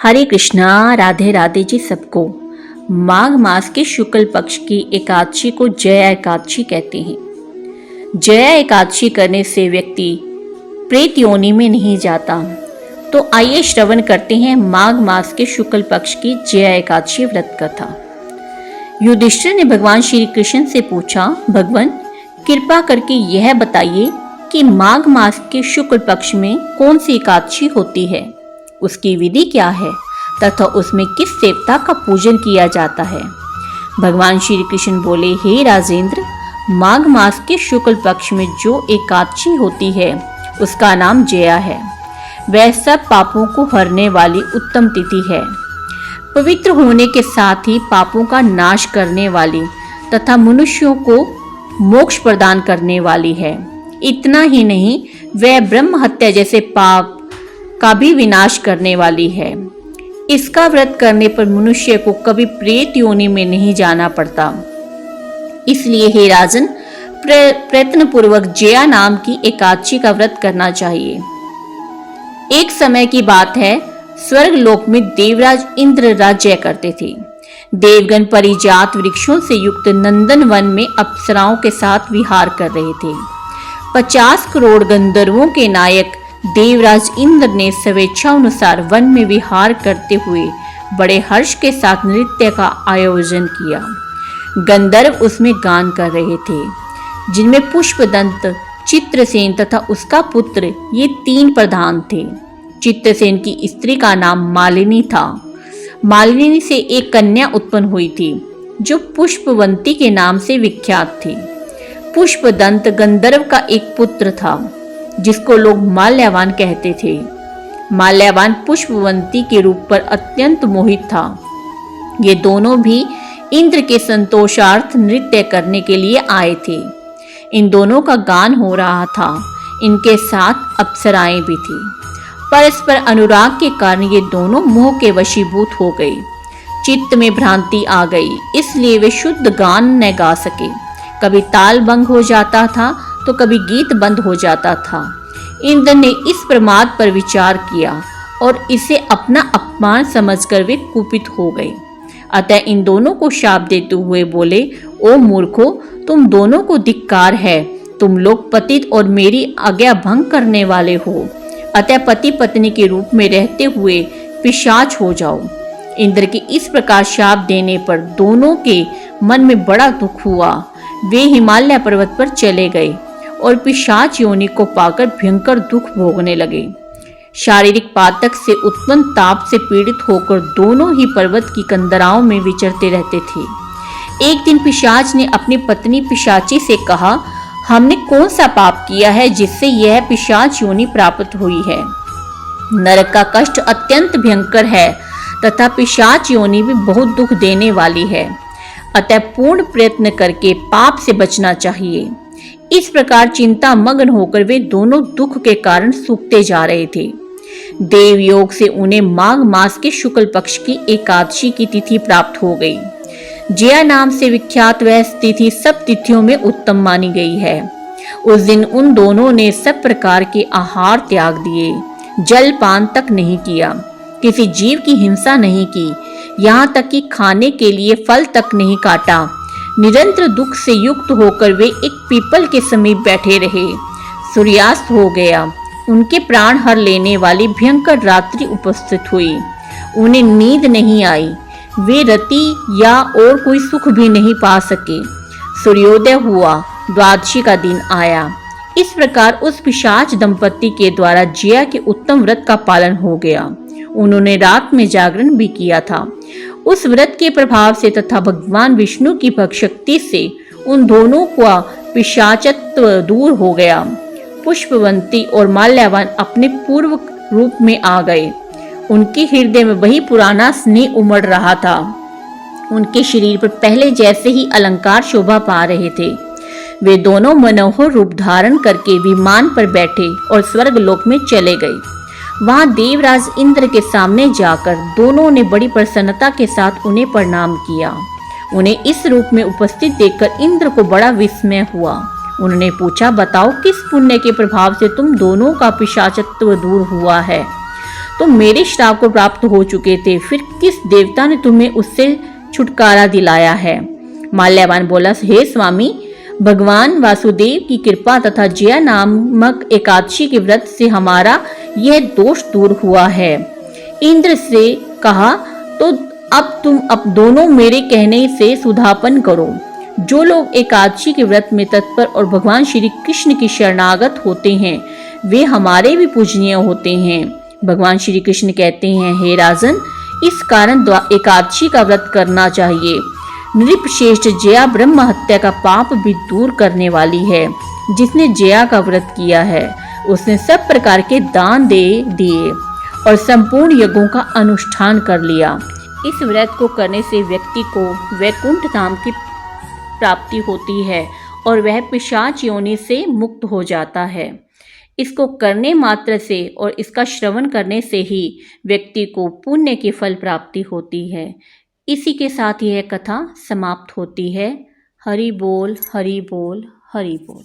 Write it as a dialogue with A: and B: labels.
A: हरे कृष्णा, राधे राधे जी सबको। माघ मास के शुक्ल पक्ष की एकादशी को जया एकादशी कहते हैं। जया एकादशी करने से व्यक्ति प्रेत योनि में नहीं जाता। तो आइए श्रवण करते हैं माघ मास के शुक्ल पक्ष की जया एकादशी व्रत कथा। युधिष्ठिर ने भगवान श्री कृष्ण से पूछा, भगवान कृपा करके यह बताइए कि माघ मास के शुक्ल पक्ष में कौन सी एकादशी होती है, उसकी विधि क्या है तथा उसमें किस देवता का पूजन किया जाता है। भगवान श्री कृष्ण बोले, हे राजेंद्र, माघ मास के शुक्ल पक्ष में जो एकादशी होती है उसका नाम जया है। वह सब पापों को हरने वाली उत्तम तिथि है। पवित्र होने के साथ ही पापों का नाश करने वाली तथा मनुष्यों को मोक्ष प्रदान करने वाली है। इतना ही नहीं, वह ब्रह्म हत्या जैसे पाप का भी विनाश करने वाली है। इसका व्रत करने पर मनुष्य को कभी प्रेत योनि में नहीं जाना पड़ता। इसलिए हे राजन, प्रयत्न पूर्वक जया नाम की एकादशी का व्रत करना चाहिए। एक समय की बात है, स्वर्ग लोक में देवराज इंद्र राज्य करते थे। देवगण परिजात वृक्षों से युक्त नंदन वन में अप्सराओं के साथ विहार कर रहे थे। 50 करोड़ गंधर्वों के नायक देवराज इंद्र ने स्वेच्छानुसार वन में विहार करते हुए बड़े हर्ष के साथ नृत्य का आयोजन किया। गंधर्व उसमें गान कर रहे थे, जिनमें पुष्पदंत, चित्रसेन तथा उसका पुत्र ये 3 प्रधान थे। चित्रसेन की स्त्री का नाम मालिनी था। मालिनी से एक कन्या उत्पन्न हुई थी जो पुष्पवंती के नाम से विख्यात थी। पुष्पदंत गंधर्व का एक पुत्र था जिसको लोग माल्यवान कहते थे। माल्यवान पुष्पवंती के रूप पर अत्यंत मोहित था। ये दोनों भी इंद्र के संतोषार्थ नृत्य करने के लिए आए थे। इन दोनों का गान हो रहा था। इनके साथ अप्सराएं भी थी। परस्पर अनुराग के कारण ये दोनों मोह के वशीभूत हो गए। चित्त में भ्रांति आ गई, इसलिए वे शुद्ध गान न गा सके। कभी ताल भंग हो जाता था तो कभी गीत बंद हो जाता था। इंद्र ने इस प्रमाद पर विचार किया और इसे अपना अपमान समझकर वे कुपित हो गए। अतः इन दोनों को शाप देते हुए बोले, ओ मूर्खो, तुम दोनों को धिक्कार है। तुम लोग पतित और मेरी आज्ञा भंग करने वाले हो। अतः पति पत्नी के रूप में रहते हुए पिशाच हो जाओ। इंद्र के इस प्रकार शाप देने पर दोनों के मन में बड़ा दुख हुआ। वे हिमालय पर्वत पर चले गए और पिशाच योनि को पाकर भयंकर दुख भोगने लगे। शारीरिक पातक से उत्पन्न ताप से पीड़ित होकर दोनों ही पर्वत की कंदराओं में विचरते रहते थे। एक दिन पिशाच ने अपनी पत्नी पिशाची से कहा, हमने कौन सा पाप किया है जिससे यह पिशाच योनि प्राप्त हुई है। नरक का कष्ट अत्यंत भयंकर है तथा पिशाच योनि भी बहुत दुख देने वाली है। अतः पूर्ण प्रयत्न करके पाप से बचना चाहिए। इस प्रकार चिंता मग्न होकर वे दोनों दुख के कारण सूखते जा रहे थे। देव योग से उन्हें माघ मास के शुक्ल पक्ष की एकादशी की तिथि प्राप्त हो गई। जया नाम से विख्यात वह तिथि सब तिथियों में उत्तम मानी गई है। उस दिन उन दोनों ने सब प्रकार के आहार त्याग दिए, जल पान तक नहीं किया, किसी जीव की हिंसा नहीं की, यहाँ तक कि खाने के लिए फल तक नहीं काटा। निरंतर दुख से युक्त होकर वे एक पीपल के समीप बैठे रहे। सूर्यास्त हो गया। उनके प्राण हर लेने वाली भयंकर रात्रि उपस्थित हुई। उन्हें नींद नहीं आई। वे रति या और कोई सुख भी नहीं पा सके। सूर्योदय हुआ, द्वादशी का दिन आया। इस प्रकार उस पिशाच दंपति के द्वारा जया के उत्तम व्रत का पालन हो गया। उन्होंने रात में जागरण भी किया था। उस व्रत के प्रभाव से तथा भगवान विष्णु की भक्त शक्ति से उन दोनों का पिशाचत्व दूर हो गया। पुष्पवंती और माल्यवान अपने पूर्व रूप में आ गए। उनके हृदय में वही पुराना स्नेह उमड़ रहा था। उनके शरीर पर पहले जैसे ही अलंकार शोभा पा रहे थे। वे दोनों मनोहर रूप धारण करके विमान पर बैठे और स्वर्ग लोक में चले गए। वहां देवराज इंद्र के सामने जाकर दोनों ने बड़ी प्रसन्नता के साथ उन्हें प्रणाम किया। उन्हें इस रूप में उपस्थित देखकर इंद्र को बड़ा विस्मय हुआ। उन्होंने पूछा, बताओ किस पुण्य के प्रभाव से तुम दोनों का पिशाचत्व दूर हुआ है। तो मेरे श्राप को प्राप्त हो चुके थे, फिर किस देवता ने तुम्हें उससे छुटकारा दिलाया है? माल्यवान बोला, हे स्वामी, भगवान वासुदेव की कृपा तथा जया नामक एकादशी के व्रत से हमारा यह दोष दूर हुआ है। इंद्र से कहा, तो अब तुम दोनों मेरे कहने से सुधापन करो। जो लोग एकादशी के व्रत में तत्पर और भगवान श्री कृष्ण की शरणागत होते हैं, वे हमारे भी पूजनीय होते हैं। भगवान श्री कृष्ण कहते हैं, हे राजन, इस कारण एकादशी का व्रत करना चाहिए। नृपश्रेष्ठ जया ब्रह्म हत्या का पाप भी दूर करने वाली है। जिसने जया का व्रत किया है, उसने सब प्रकार के दान दे दिए और संपूर्ण यज्ञों का अनुष्ठान कर लिया। इस व्रत को करने से व्यक्ति को वैकुंठ धाम की प्राप्ति होती है और वह पिशाच योनि से मुक्त हो जाता है। इसको करने मात्र से और इसका श्रवण करने से ही व्यक्ति को पुण्य की फल प्राप्ति होती है। इसी के साथ यह कथा समाप्त होती है। हरि बोल, हरि बोल, हरि बोल।